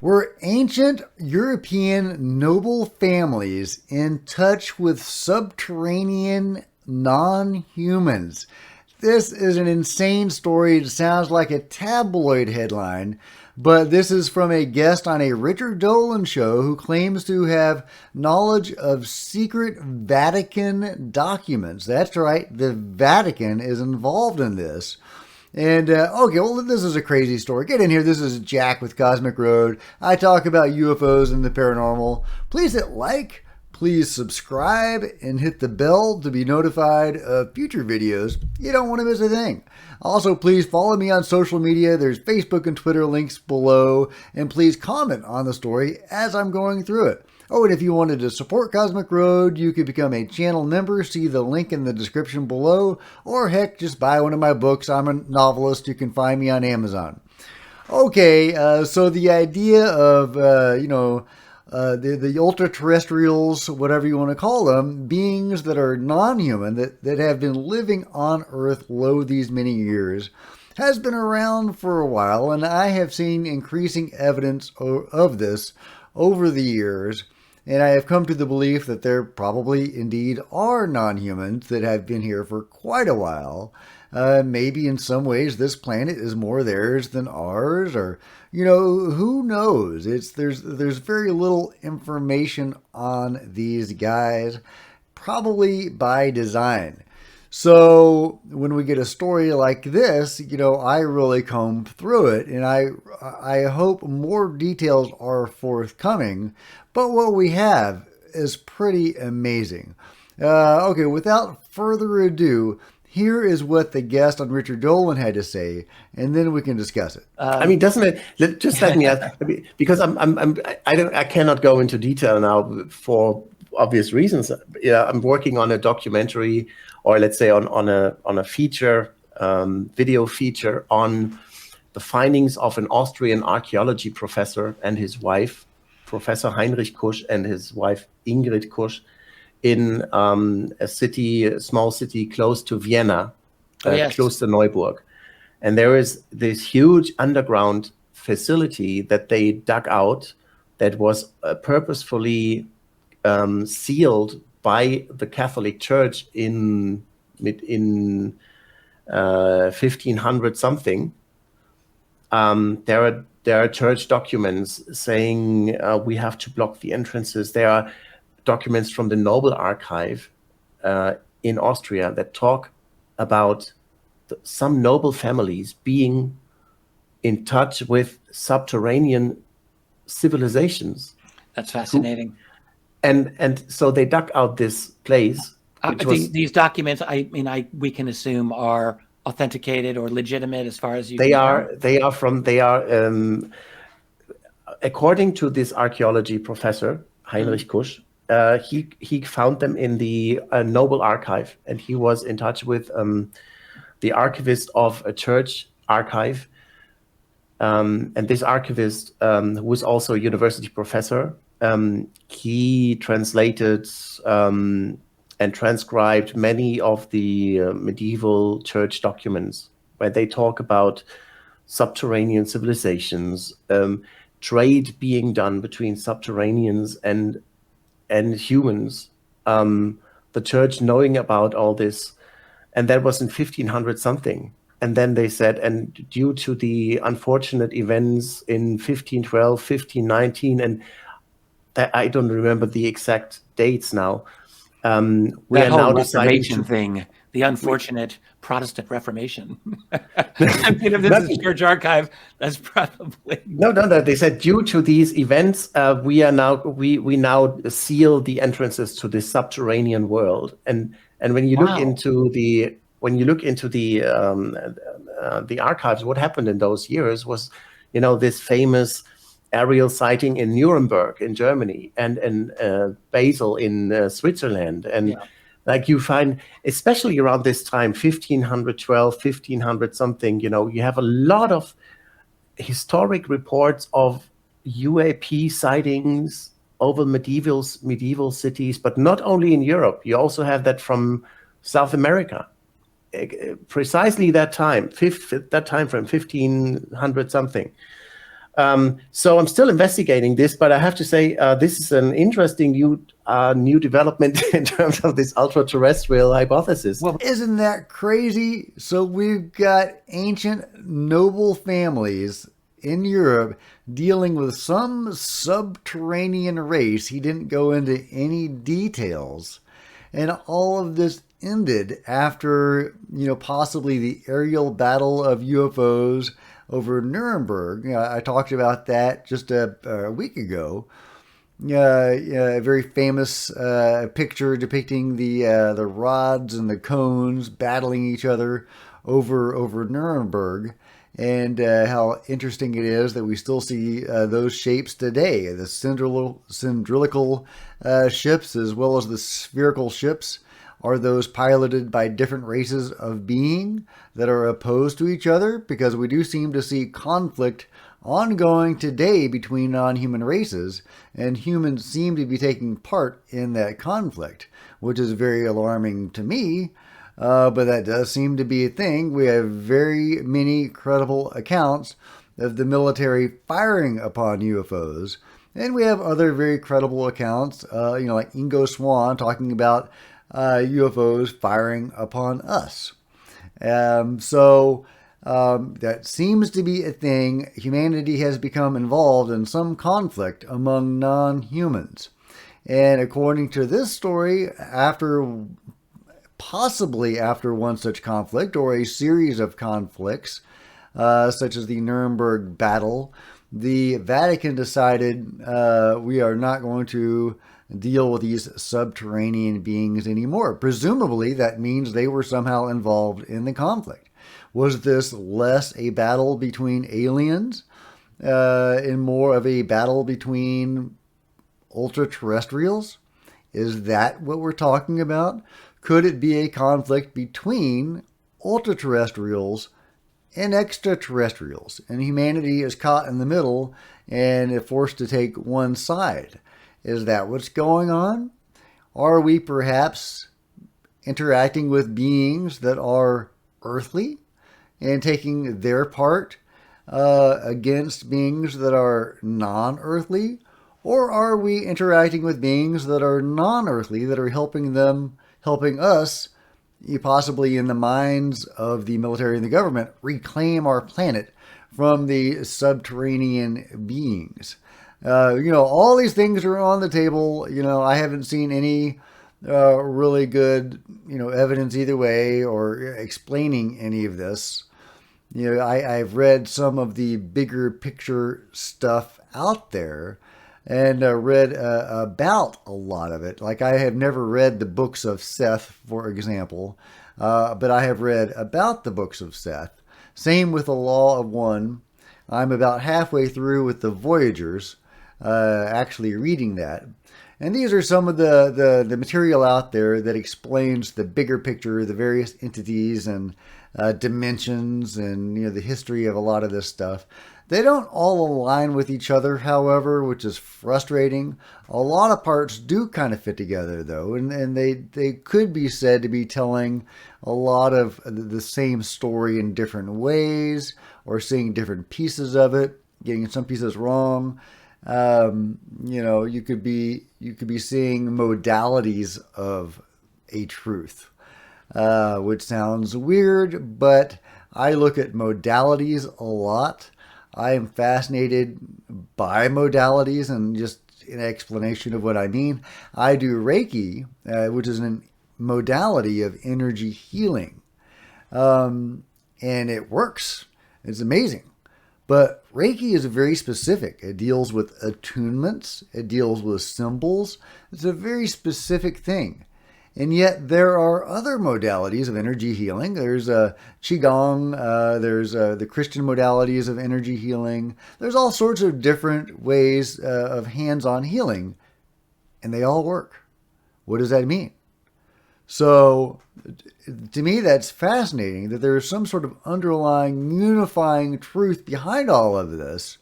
Were ancient European noble families in touch with subterranean non-humans? This is an insane story. It sounds like a tabloid headline, but this is from a guest on a Richard Dolan show who claims to have knowledge of secret Vatican documents. That's right, the Vatican is involved in this. And, okay, well, this is a crazy story. Get in here. This is Jack with Cosmic Road. I talk about UFOs and the paranormal. Please hit like, please subscribe, and hit the bell to be notified of future videos. You don't want to miss a thing. Also, please follow me on social media. There's Facebook and Twitter links below. And please comment on the story as I'm going through it. Oh, and if you wanted to support Cosmic Road, you could become a channel member. See the link in the description below. Or heck, just buy one of my books. I'm a novelist. You can find me on Amazon. Okay, so the idea of, the ultra-terrestrials, whatever you want to call them, beings that are non-human, that have been living on Earth low these many years, has been around for a while, and I have seen increasing evidence of this over the years. And I have come to the belief that there probably indeed are non-humans that have been here for quite a while. Maybe in some ways this planet is more theirs than ours, or, who knows? There's very little information on these guys, probably by design. So when we get a story like this, I really comb through it, and I hope more details are forthcoming. But what we have is pretty amazing. Okay, without further ado, here is what the guest on Richard Dolan had to say, and then we can discuss it. Doesn't it? Just let me ask, because I cannot go into detail now for obvious reasons. Yeah, I'm working on a documentary, or let's say on a feature, video feature on the findings of an Austrian archaeology professor and his wife, Professor Heinrich Kusch, and his wife Ingrid Kusch, in a small city close to Vienna, close to Neuburg. And there is this huge underground facility that they dug out that was purposefully sealed by the Catholic Church in 1500 something. There are church documents saying we have to block the entrances. There are documents from the Nobel Archive in Austria that talk about some noble families being in touch with subterranean civilizations. That's fascinating. And so they dug out this place. These documents, we can assume are authenticated or legitimate as far as you they are according to this archaeology professor Heinrich Kusch, he found them in the Nobel Archive, and he was in touch with the archivist of a church archive, and this archivist, who was also a university professor, he translated and transcribed many of the medieval church documents where they talk about subterranean civilizations, trade being done between subterraneans and humans, the church knowing about all this. And that was in 1500 something. And then they said, and due to the unfortunate events in 1512, 1519, and I don't remember the exact dates now, we that are now whole deciding Reformation thing, the unfortunate Protestant Reformation. If this is Church Archive, that's probably no. They said due to these events, we now seal the entrances to the subterranean world. And when you look into the archives, what happened in those years was, this famous aerial sighting in Nuremberg in Germany and in Basel in Switzerland. And like you find, especially around this time, 1512, 1500 something, you have a lot of historic reports of U.A.P sightings over medieval cities, but not only in Europe. You also have that from South America. Precisely that time, from 1500 something. So I'm still investigating this, but I have to say this is an interesting new development in terms of this ultra-terrestrial hypothesis. Well, isn't that crazy? So we've got ancient noble families in Europe dealing with some subterranean race. He didn't go into any details. And all of this ended after, possibly the aerial battle of UFOs over Nuremberg. I talked about that just a week ago. A very famous picture depicting the rods and the cones battling each other over Nuremberg, and how interesting it is that we still see those shapes today. The cylindrical ships as well as the spherical ships are those piloted by different races of being that are opposed to each other, because we do seem to see conflict ongoing today between non-human races, and humans seem to be taking part in that conflict, which is very alarming to me, but that does seem to be a thing. We have very many credible accounts of the military firing upon UFOs, and we have other very credible accounts, like Ingo Swann talking about UFOs firing upon us. That seems to be a thing. Humanity has become involved in some conflict among non-humans. And according to this story, possibly after one such conflict or a series of conflicts, such as the Nuremberg battle, the Vatican decided we are not going to deal with these subterranean beings anymore. Presumably, that means they were somehow involved in the conflict. Was this less a battle between aliens and more of a battle between ultra-terrestrials? Is that what we're talking about? Could it be a conflict between ultra-terrestrials and extraterrestrials, and humanity is caught in the middle and forced to take one side? Is that what's going on? Are we perhaps interacting with beings that are earthly and taking their part against beings that are non-earthly? Or are we interacting with beings that are non-earthly, that are helping us, possibly in the minds of the military and the government, reclaim our planet from the subterranean beings? All these things are on the table. I haven't seen any really good, evidence either way or explaining any of this. I've read some of the bigger picture stuff out there and read about a lot of it. Like, I have never read the books of Seth, for example, but I have read about the books of Seth. Same with the Law of One. I'm about halfway through with the Voyagers, actually reading that. And these are some of the material out there that explains the bigger picture, the various entities and dimensions, and the history of a lot of this stuff. They don't all align with each other, however, which is frustrating. A lot of parts do kind of fit together, though, and they could be said to be telling a lot of the same story in different ways, or seeing different pieces of it, getting some pieces wrong. You could be seeing modalities of a truth, which sounds weird, but I look at modalities a lot. I am fascinated by modalities, and just an explanation of what I mean. I do Reiki, which is a modality of energy healing, and it works. It's amazing. But Reiki is very specific. It deals with attunements. It deals with symbols. It's a very specific thing. And yet there are other modalities of energy healing. There's Qigong. There's the Christian modalities of energy healing. There's all sorts of different ways of hands-on healing. And they all work. What does that mean? So, to me, that's fascinating that there is some sort of underlying, unifying truth behind all of this,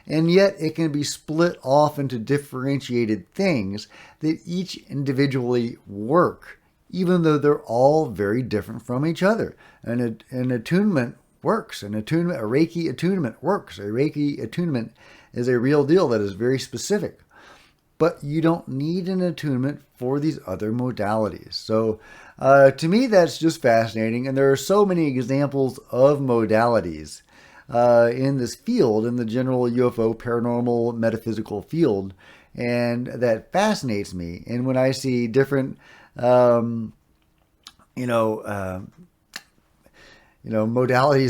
and yet it can be split off into differentiated things that each individually work, even though they're all very different from each other. And an attunement works. An attunement, a Reiki attunement works. A Reiki attunement is a real deal that is very specific. But you don't need an attunement for these other modalities. So to me, that's just fascinating. And there are so many examples of modalities in this field, in the general UFO paranormal metaphysical field. And that fascinates me. And when I see different, modalities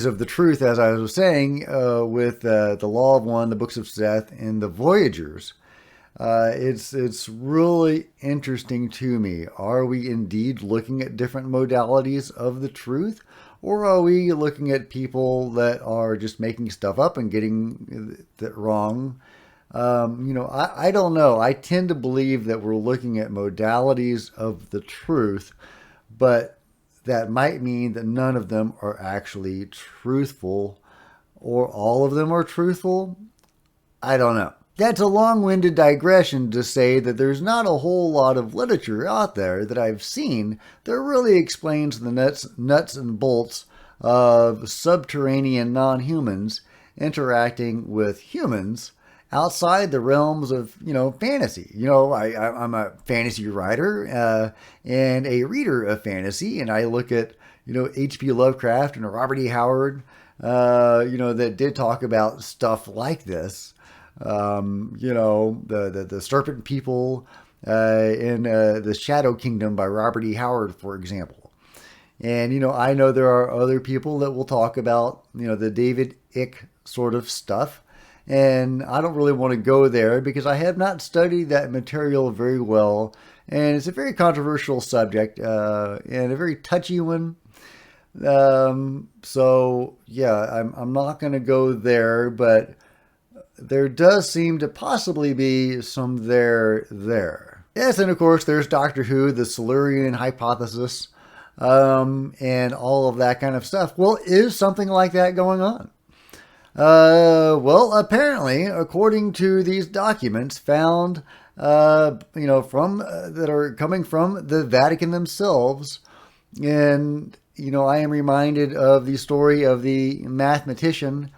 of the truth, as I was saying, with the Law of One, the Books of Seth, and the Voyagers, it's really interesting to me. Are we indeed looking at different modalities of the truth, or are we looking at people that are just making stuff up and getting it wrong? I don't know. I tend to believe that we're looking at modalities of the truth, but that might mean that none of them are actually truthful, or all of them are truthful. I don't know. That's a long-winded digression to say that there's not a whole lot of literature out there that I've seen that really explains the nuts and bolts of subterranean non-humans interacting with humans outside the realms of, fantasy. I'm a fantasy writer and a reader of fantasy, and I look at, H.P. Lovecraft and Robert E. Howard, that did talk about stuff like this. The Serpent People in the Shadow Kingdom by Robert E. Howard, for example. And, I know there are other people that will talk about, the David Icke sort of stuff. And I don't really want to go there because I have not studied that material very well. And it's a very controversial subject and a very touchy one. So, yeah, I'm not going to go there, but there does seem to possibly be some there. Yes, and of course there's Doctor Who, the Silurian hypothesis, and all of that kind of stuff. Well, is something like that going on? Well, apparently, according to these documents found, that are coming from the Vatican themselves, and I am reminded of the story of the mathematician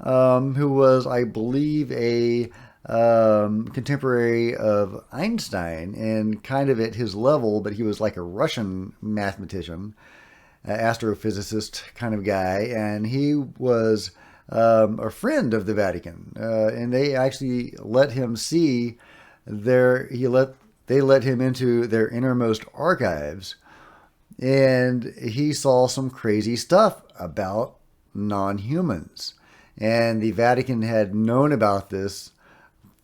who was, I believe, a contemporary of Einstein and kind of at his level, but he was like a Russian mathematician, astrophysicist kind of guy, and he was a friend of the Vatican, and they actually let him see they let him into their innermost archives, and he saw some crazy stuff about non-humans. And the Vatican had known about this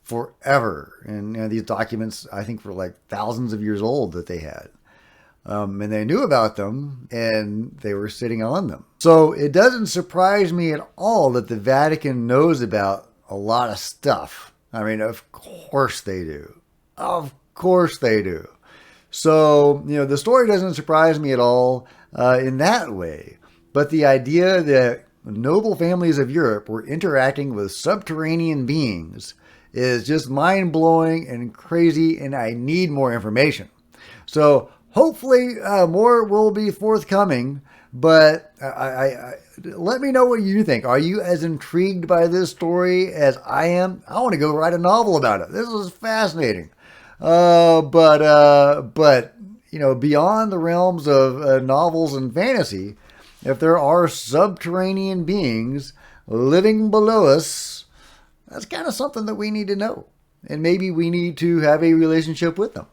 forever. And these documents, I think, were like thousands of years old that they had. And they knew about them, and they were sitting on them. So it doesn't surprise me at all that the Vatican knows about a lot of stuff. I mean, of course they do. Of course they do. So, the story doesn't surprise me at all in that way. But the idea that noble families of Europe were interacting with subterranean beings is just mind-blowing and crazy, and I need more information. So hopefully more will be forthcoming, but I let me know what you think. Are you as intrigued by this story as I am? I want to go write a novel about it. This is fascinating. But beyond the realms of novels and fantasy, if there are subterranean beings living below us, that's kind of something that we need to know. And maybe we need to have a relationship with them.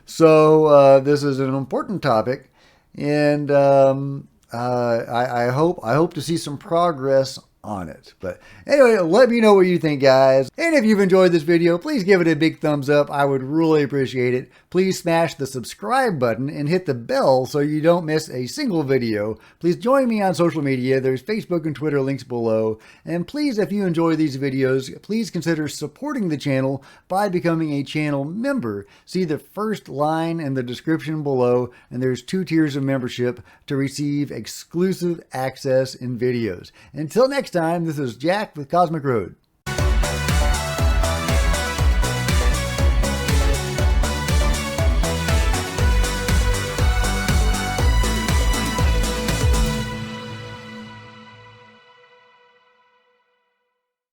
So this is an important topic. And I hope to see some progress on it. But anyway, let me know what you think, guys. And if you've enjoyed this video, please give it a big thumbs up. I would really appreciate it. Please smash the subscribe button and hit the bell so you don't miss a single video. Please join me on social media. There's Facebook and Twitter links below. And please, if you enjoy these videos, please consider supporting the channel by becoming a channel member. See the first line in the description below, and there's 2 tiers of membership to receive exclusive access in videos. Until next time, this is Jack with Cosmic Road.